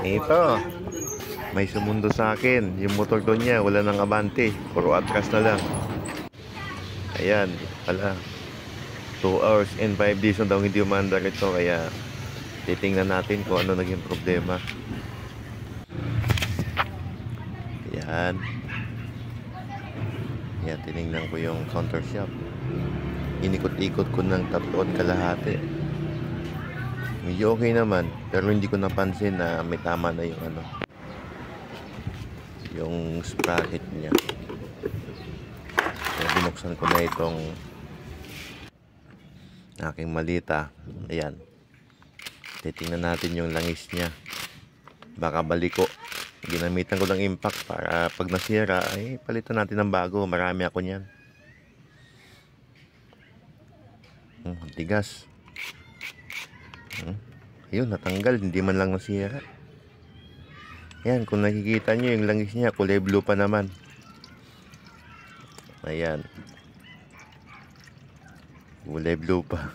Ito, may sumundo sa akin. Yung motor doon niya, wala nang abante. Puro atras na lang. Ayan, pala. 2 hours and 5 days na daw hindi umandar ito. Kaya titingnan natin kung ano naging problema. Ayan. Ayan, tinignan ko yung counter shop. Inikot-ikot ko ng 3 kalahati. Medyo okay naman, pero hindi ko napansin na may tama na yung yung sprocket niya. Kaya binuksan ko na itong aking malita. Ayan, titingnan natin yung langis niya. Baka baliko. Ginamitan ko ng impact para pag nasira ay palitan natin ng bago. Marami ako niyan. Tigas. Ayun, natanggal, hindi man lang nasira. Ayan, kung nakikita nyo yung langis niya, kulay blue pa naman. Ayan, kulay blue pa.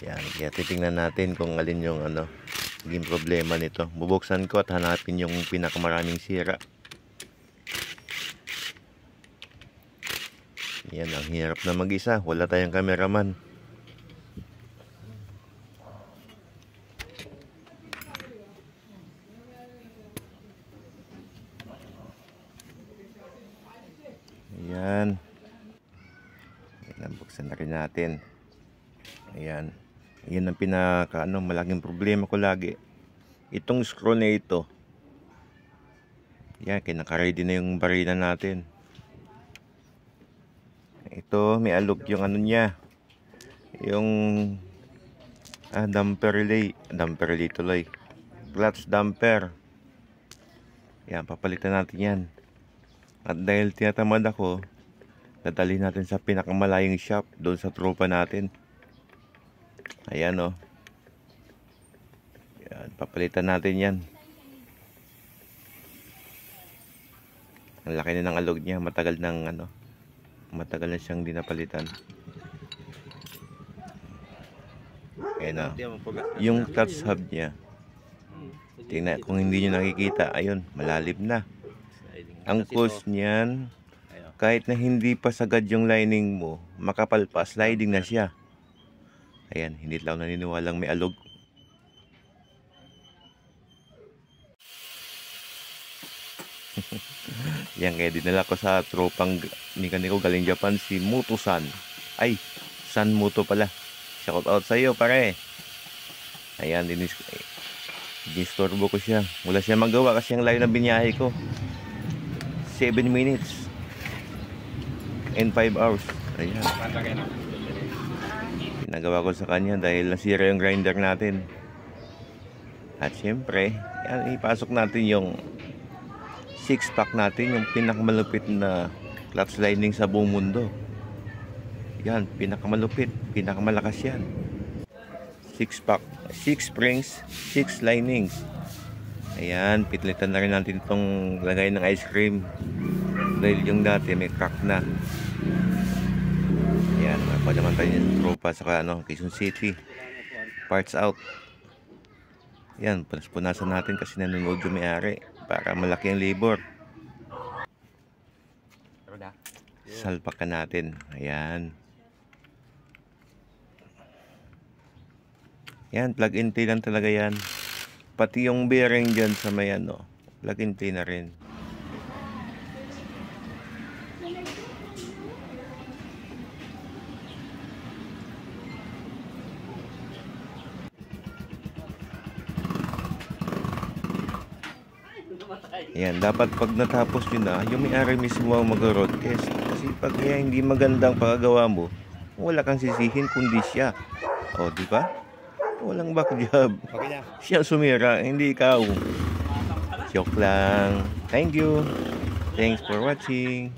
Ayan, kaya titingnan natin kung alin yung naging problema nito. Bubuksan ko at hanapin yung pinakamaraming sira. Yan, ang hirap na mag-isa. Wala tayong cameraman. Ayan. Ayan, buksan na rin natin. Ayan. Ayan ang pinaka malaking problema ko lagi. Itong screw na ito. Ayan, kinaka-ready na yung barina natin. Ito, may alog yung niya. Yung damper relay tuloy. Clutch damper. Yan, papalitan natin yan. At dahil tinatamad ako, dadalhin natin sa pinakamalayong shop doon sa tropa natin. Ayan o. Yan, papalitan natin yan. Ang laki na ng alog niya, matagal na siyang dinapalitan. Ayan o. Yung clutch hub niya, tingnan kung hindi nyo nakikita. Ayun, malalim na. Ang cause niyan, kahit na hindi pa sagad yung lining mo, makapal pa, sliding na siya. Ayan, hindi lang naniniwalang may alog. Yan, kaya dinala ko sa tropang mekaniko galing Japan, si Muto-san. Ay, San Muto pala. Shout out sa iyo, pare. Ayan, dinistorbo ko siya. Wala siya magawa kasi ang layo na binyahe ko. 7 minutes and 5 hours. Ayan, pinagawa ko sa kanya dahil nasira yung grinder natin. At syempre, yan, ipasok natin yung 6-pack natin, yung pinakamalupit na clutch lining sa buong mundo. Yan, pinakamalupit, pinakamalakas yan. 6-pack, 6 springs, 6 linings. Ayan, pitlitan na rin natin itong lagay ng ice cream dahil yung dati may crack na. Ayan, napalaman tayo yung tropa sa Quezon City. Parts out. Ayan, punasan natin kasi nanonood yung may-ari para malaki ang labor. Salpakan natin. Ayan. Yan, plug and play lang talaga yan. Pati yung bearing dyan sa may plug and play na rin. Ayan, dapat pag natapos yun na, yung may-ari mismo ang mag-road test. Kasi pag kaya hindi magandang paggawa mo, wala kang sisihin kundi siya. O, di ba? Walang back job. Okay na. Siya sumira, hindi ikaw. Joke lang. Thank you. Thanks for watching.